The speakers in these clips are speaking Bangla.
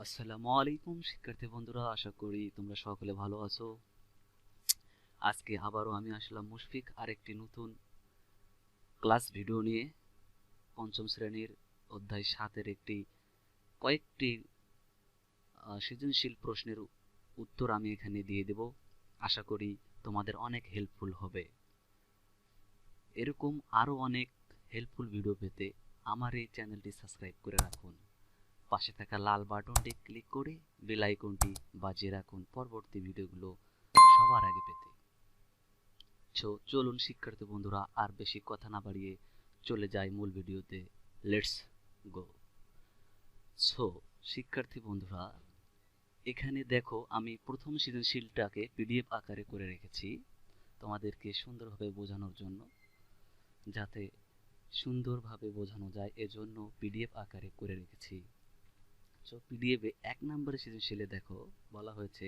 আসসালামু আলাইকুম শিক্ষার্থী বন্ধুরা, আশা করি তোমরা সকলে ভালো আছো। আজকে আবারও আমি আসলাম মুশফিক আরেকটি নতুন ক্লাস ভিডিও নিয়ে। পঞ্চম শ্রেণীর অধ্যায় 7-এর কয়েকটি সৃজনশীল প্রশ্নের উত্তর আমি এখানে দিয়ে দেব। আশা করি তোমাদের অনেক হেল্পফুল হবে। এরকম আরও অনেক হেল্পফুল ভিডিও পেতে আমার এই চ্যানেলটি সাবস্ক্রাইব করে রাখুন। পাশে থাকা লাল বাটনটি ক্লিক করে বেল আইকনটি বাজিয়ে রাখুন পরবর্তী ভিডিওগুলো সবার আগে পেতে। চলুন শিক্ষার্থী বন্ধুরা, আর বেশি কথা না বাড়িয়ে চলে যাই মূল ভিডিওতে। Let's go. শিক্ষার্থী বন্ধুরা, এখানে দেখো আমি প্রথম সৃজনশীলটাকে পিডিএফ আকারে করে রেখেছি তোমাদেরকে সুন্দরভাবে বোঝানোর জন্য, যাতে সুন্দরভাবে বোঝানো যায় এজন্য পিডিএফ আকারে করে রেখেছি। পিডিএফে 1 নম্বরের সৃজনশীলে দেখো বলা হয়েছে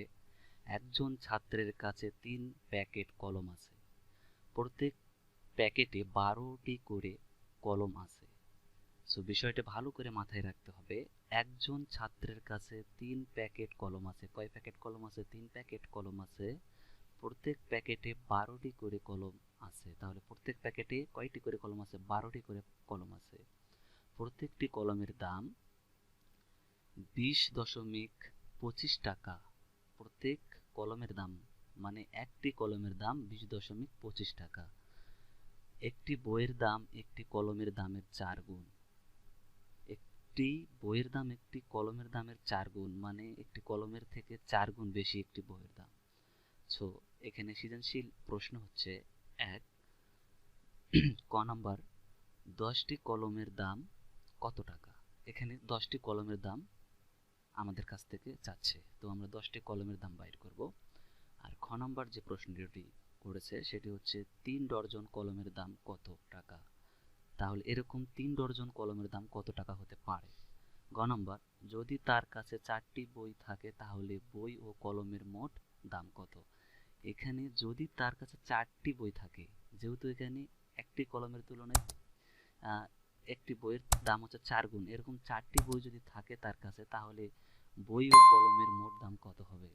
একজন ছাত্রের কাছে 3 প্যাকেট কলম আছে, প্রত্যেক প্যাকেটে 12টি করে কলম আছে। বিষয়টা ভালো করে মাথায় রাখতে হবে। একজন ছাত্রের কাছে 3 প্যাকেট কলম আছে। কয় প্যাকেট কলম আছে? 3 প্যাকেট কলম আছে। প্রত্যেক প্যাকেটে 12টি করে কলম আছে। তাহলে প্রত্যেক প্যাকেটে কয়টি করে কলম আছে? 12টি করে কলম আছে। প্রত্যেকটি কলমের দাম 20.25 টাকা। প্রত্যেক কলমের দাম মানে একটি কলমের দাম 20.25 টাকা। একটি বইয়ের দাম একটি কলমের দামের 4 গুণ। একটি বইয়ের দাম একটি কলমের দামের 4 গুণ, মানে একটি কলমের থেকে 4 গুণ বেশি একটি বইয়ের দাম। এখানে সৃজনশীল প্রশ্ন হচ্ছে 1 ক নাম্বার, 10টি কলমের দাম কত টাকা? এখানে 10টি কলমের দাম আমাদের কাছ থেকে চাচ্ছে, তো আমরা 10টি কলমের দাম বাইর করব। আর খ নাম্বার যে প্রশ্নটি করেছে সেটি হচ্ছে 3 ডজন কলমের দাম কত টাকা? তাহলে এরকম 3 ডজন কলমের দাম কত টাকা হতে পারে? গ নাম্বার, যদি তার কাছে 4টি বই থাকে তাহলে বই ও কলমের মোট দাম কত? এখানে যদি তার কাছে 4টি বই থাকে, যেহেতু এখানে একটি কলমের তুলনায় একটি বইয়ের দাম হচ্ছে 4 গুণ, এরকম 4টি বই যদি থাকে তার কাছে, তাহলে বই ও কলমের মোট দাম কত হবে?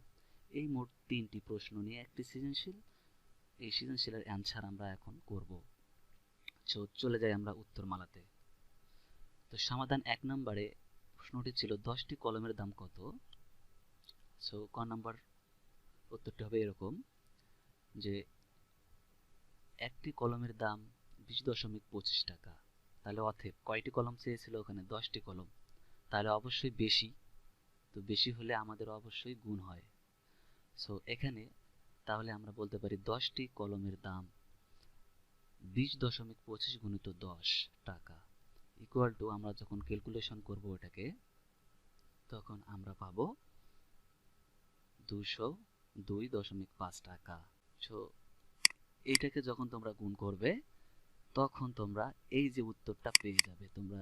এই মোট 3টি প্রশ্ন নিয়ে একটি সৃজনশীল। এই সৃজনশীলের অ্যান্সার আমরা এখন করব। চলে যাই আমরা উত্তরমালাতে। তো সমাধান 1 নম্বরে প্রশ্নটি ছিল 10টি কলমের দাম কত? ক নাম্বার উত্তরটি হবে এরকম যে একটি কলমের দাম 20.25 টাকা। তাহলে অতএব কয়টি কলম চেয়েছিল? ওখানে 10টি কলম, তাহলে অবশ্যই বেশি। তো বেশি হলে আমাদের অবশ্যই গুণ হয়। এখানে তাহলে আমরা বলতে পারি 10টি কলমের দাম 20.25 গুণিত 10 টাকা ইকুয়াল টু, আমরা যখন ক্যালকুলেশন করব এটাকে, তখন আমরা পাবো 202.5 টাকা। এইটাকে যখন তোমরা গুণ করবে তখন তোমরা এই যে উত্তরটা পেয়ে যাবে। তোমরা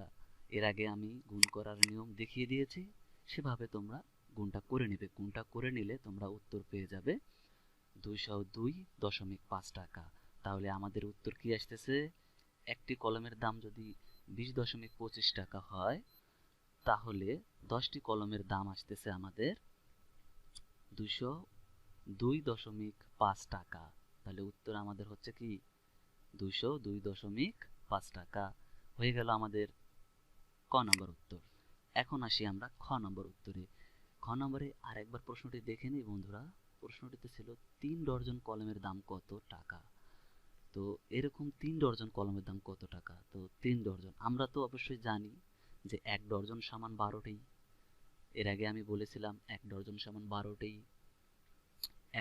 এর আগে আমি গুণ করার নিয়ম দেখিয়ে দিয়েছি, সেভাবে তোমরা গুণটা করে নেবে। গুণটা করে নিলে তোমরা উত্তর পেয়ে যাবে 202.5 টাকা। তাহলে আমাদের উত্তর কি আসতেছে? একটি কলমের দাম যদি 20.25 টাকা হয়, তাহলে 10টি কলমের দাম আসতেছে আমাদের 202.5 টাকা। তাহলে উত্তর আমাদের হচ্ছে কি 202.5 টাকা। হয়ে গেল আমাদের ক নম্বর উত্তর। এখন আসি আমরা খ নম্বর উত্তরে। খ নম্বরে আরেকবার প্রশ্নটি দেখে নিই বন্ধুরা। প্রশ্নটিতে ছিল 3 ডজন কলমের দাম কত টাকা। তো এরকম 3 ডজন কলমের দাম কত টাকা? তো 3 ডজন আমরা তো অবশ্যই জানি যে 1 ডজন সমান 12টি। এর আগে আমি বলেছিলাম 1 ডজন সমান 12টি,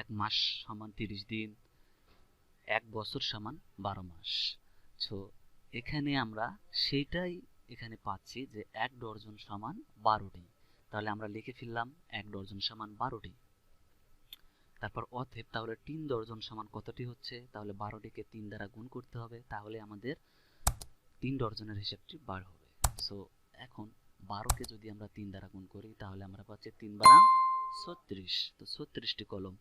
1 মাস সমান 30 দিন, 1 বছর সমান 12 মাস। এখানে আমরা সেইটাই এখানে পাচ্ছি যে 1 ডজন সমান 12টি। তাহলে আমরা লিখে ফেললাম 1 ডজন সমান 12টি। তারপর অতএব তাহলে 3 ডজন সমান কতটি হচ্ছে? তাহলে 12টিকে 3 দ্বারা গুণ করতে হবে, তাহলে আমাদের 3 ডজনের হিসাবটি বার হবে। এখন 12কে যদি আমরা 3 দ্বারা গুণ করি তাহলে আমরা পাচ্ছি 3 12 36। তো 36টি কলম।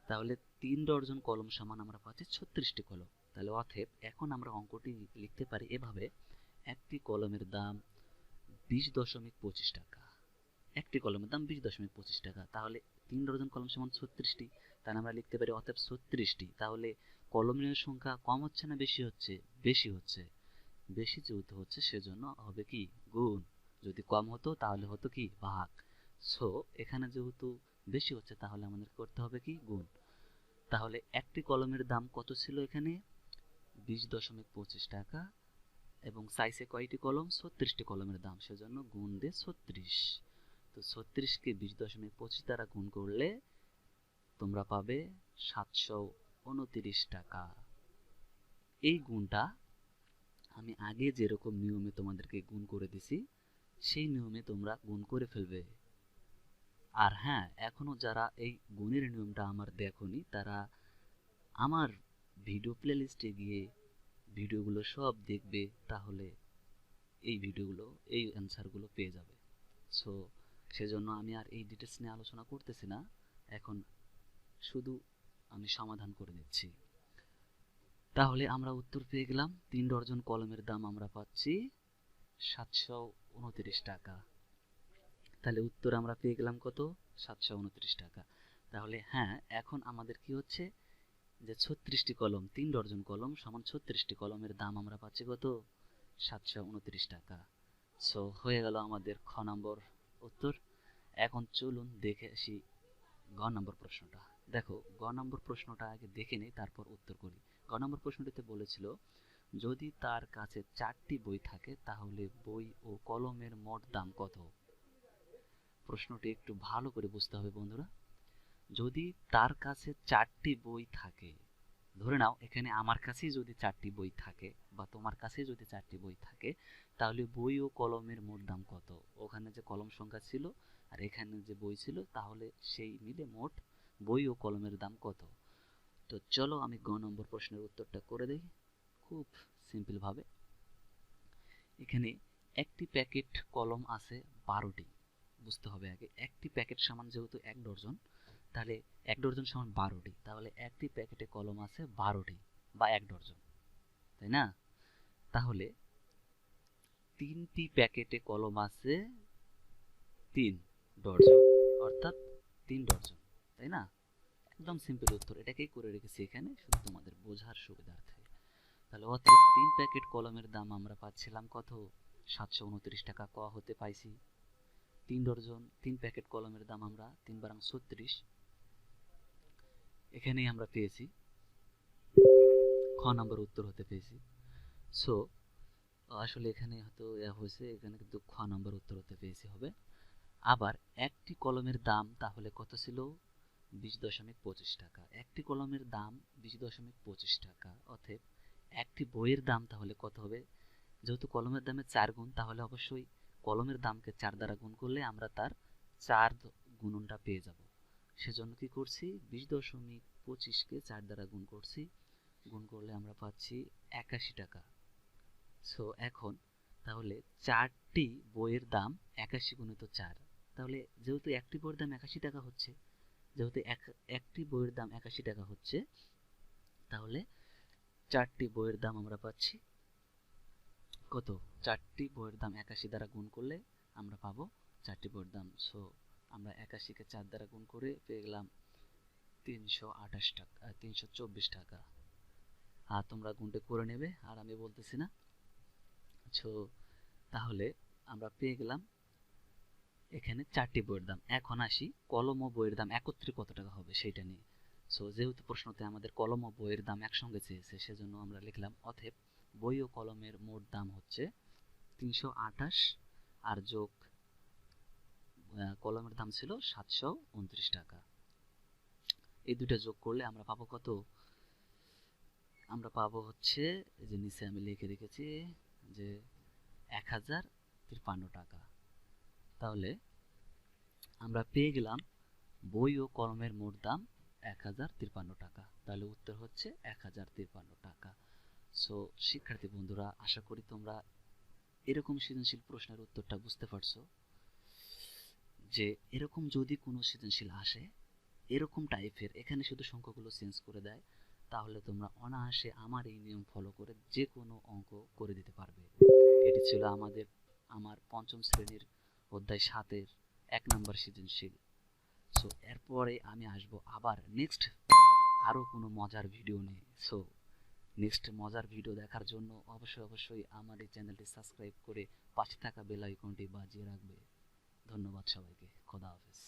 তাহলে 3 ডজন কলম সমান আমরা পাচ্ছি 36টি কলম। তাহলে অতএব এখন আমরা অঙ্কটি লিখতে পারি এভাবে, একটি কলমের দাম 20.25 টাকা। একটি কলমের দাম 20.25 টাকা। তাহলে 3 ডজন কলম সমান 36টি, তাহলে আমরা লিখতে পারি অতএব 36টি। তাহলে কলমের সংখ্যা কম হচ্ছে না বেশি হচ্ছে? বেশি হচ্ছে। বেশি যেহেতু হচ্ছে সেজন্য হবে কি গুণ, যদি কম হতো তাহলে হতো কি ভাগ। সো এখানে যেহেতু বেশি হচ্ছে তাহলে আমাদের করতে হবে কি গুণ। তাহলে একটি কলমের দাম কত ছিল এখানে? 20.25 টাকা, এবং সাইজে কয়টি কলম? 36টি কলমের দাম, সেজন্য গুণ দিয়ে 36। তো 36কে 20.25 দ্বারা গুণ করলে তোমরা পাবে 729 টাকা। এই গুণটা আমি আগে যেরকম নিয়মে তোমাদেরকে গুণ করে দিছি সেই নিয়মে তোমরা গুণ করে ফেলবে। আর হ্যাঁ, এখনো যারা এই গুণের নিয়মটা আমার দেখোনি তারা আমার ভিডিও প্লেলিস্টে গিয়ে ভিডিওগুলো সব দেখবে, তাহলে এই ভিডিওগুলো, এই অ্যান্সারগুলো পেয়ে যাবে। সো সেজন্য আমি আর এই ডিটেলস নিয়ে আলোচনা করতেছি না, এখন শুধু আমি সমাধান করে দিচ্ছি। তাহলে আমরা উত্তর পেয়ে গেলাম 3 ডজন কলমের দাম আমরা পাচ্ছি 729 টাকা। তাহলে উত্তর আমরা পেয়ে গেলাম কত? 729 টাকা। তাহলে হ্যাঁ, এখন আমাদের কি হচ্ছে যে 36টি কলম, 3 ডজন কলম সমান 36টি কলমের দাম আমরা পাচ্ছি কত? 729 টাকা। সো হয়ে গেল আমাদের খ নম্বর উত্তর। এখন চলুন দেখে আসি গ নম্বর প্রশ্নটা। দেখো, গ নম্বর প্রশ্নটা আগে দেখে নেই, তারপর উত্তর করি। গ নম্বর প্রশ্নটিতে বলেছিল, যদি তার কাছে 4টি বই থাকে তাহলে বই ও কলমের মোট দাম কত? প্রশ্নটি একটু ভালো করে বুঝতে হবে বন্ধুরা। যদি তার কাছে 4টি বই থাকে, ধরে নাও এখানে আমার কাছেই যদি 4টি বই থাকে বা তোমার কাছে যদি 4টি বই থাকে, তাহলে বই ও কলমের মোট দাম কত? ওখানে যে কলম সংখ্যা ছিল আর এখানে যে বই ছিল, তাহলে সেই মিলে মোট বই ও কলমের দাম কত? তো চলো আমি গ নম্বর প্রশ্নের উত্তরটা করে দেই খুব সিম্পল ভাবে। এখানে একটি প্যাকেট কলম আছে 12টি। বুঝতে হবে আগে, একটি প্যাকেট সমান যেহেতু 1 ডজন, তাহলে 1 ডজন সমান 12টি, তাহলে একটি প্যাকেটে কলম আছে 12টি বা 1 ডজন, তাই না? তাহলে 3টি প্যাকেটে কলম আছে 3 ডজন, অর্থাৎ 3 ডজন, তাই না? একদম সিম্পল উত্তর, এটাকেই করে রেখেছি এখানে শুধু তোমাদের বোঝার সুবিধার্থে। তাহলে অতএব 3 প্যাকেট কলমের দাম আমরা পাচ্ছিলাম কত? 729 টাকা। ক হতে পাইছি 3 ডজন, 3 প্যাকেট কলমের দাম আমরা 3 বারাং 36, এখানেই আমরা পেয়েছি। খ নম্বর উত্তর হতে পেয়েছি। সো আসলে এখানে হয়তো হয়েছে, এখানে কিন্তু খ নম্বর উত্তর হতে পেয়েছি হবে। আবার একটি কলমের দাম তাহলে কত ছিল? 20.25 টাকা। একটি কলমের দাম 20.25 টাকা। অতএব একটি বইয়ের দাম তাহলে কত হবে? যেহেতু কলমের দামে 4 গুণ, তাহলে অবশ্যই কলমের দামকে 4 দ্বারা গুণ করলে আমরা তার 4 গুণনটা পেয়ে যাব। সেজন্য কি করছি? 20.25কে 4 দ্বারা গুণ করছি। গুণ করলে আমরা পাচ্ছি 81 টাকা। সো এখন তাহলে 4টি বইয়ের দাম 81 গুণিত 4, তাহলে যেহেতু একটি বইয়ের দাম 81 টাকা হচ্ছে, যেহেতু একটি বইয়ের দাম 81 টাকা হচ্ছে, তাহলে 4টি বইয়ের দাম আমরা পাচ্ছি কত? 4টি বইয়ের দাম 81 দ্বারা গুণ করলে আমরা পাবো 4টি বইয়ের দাম। সো আমরা 81কে 4 দ্বারা গুণ করে পেয়ে গেলাম 328 টাকা, 324 টাকা। আর তোমরা গুণটা করে নেবে, আর আমি বলতেছি না। সো তাহলে আমরা পেয়ে গেলাম এখানে 4টি বইয়ের দাম। এখন আসি কলম ও বইয়ের দাম একত্রে কত টাকা হবে সেটা নিয়ে। সো যেহেতু প্রশ্নতে আমাদের কলম ও বইয়ের দাম একসঙ্গে চেয়েছে, সেজন্য আমরা লিখলাম অতএব বই ও কলমের মোট দাম হচ্ছে 328, আর যোগ কলমের দাম ছিল 729 টাকা। এই দুটো যোগ করলে আমরা পাবো কত? আমরা পাবো হচ্ছে, এই যে নিচে আমি লিখে রেখেছি যে 1053 টাকা। তাহলে আমরা পেয়ে গেলাম বই ও কলমের মোট দাম 1053 টাকা। তাহলে উত্তর হচ্ছে 1053 টাকা। সো শিক্ষার্থী বন্ধুরা, আশা করি তোমরা এরকম সৃজনশীল প্রশ্নের উত্তরটা বুঝতে পারছো, যে এরকম যদি কোনো সৃজনশীল আসে এরকম টাইপের, এখানে শুধু সংখ্যাগুলো চেঞ্জ করে দেয়, তাহলে তোমরা অনায়াসে আমার এই নিয়ম ফলো করে যে কোনো অঙ্ক করে দিতে পারবে। এটি ছিল আমার পঞ্চম শ্রেণীর অধ্যায় 7-এর 1 নম্বর সৃজনশীল। সো এরপরে আমি আসবো আবার নেক্সট আরও কোনো মজার ভিডিও নিয়ে। সো নেক্সট মজার ভিডিও দেখার জন্য অবশ্যই আমার এই চ্যানেলটি সাবস্ক্রাইব করে পাশে থাকা বেল আইকনটি বাজিয়ে রাখবে। ধন্যবাদ সবাইকে। খোদা হাফেজ।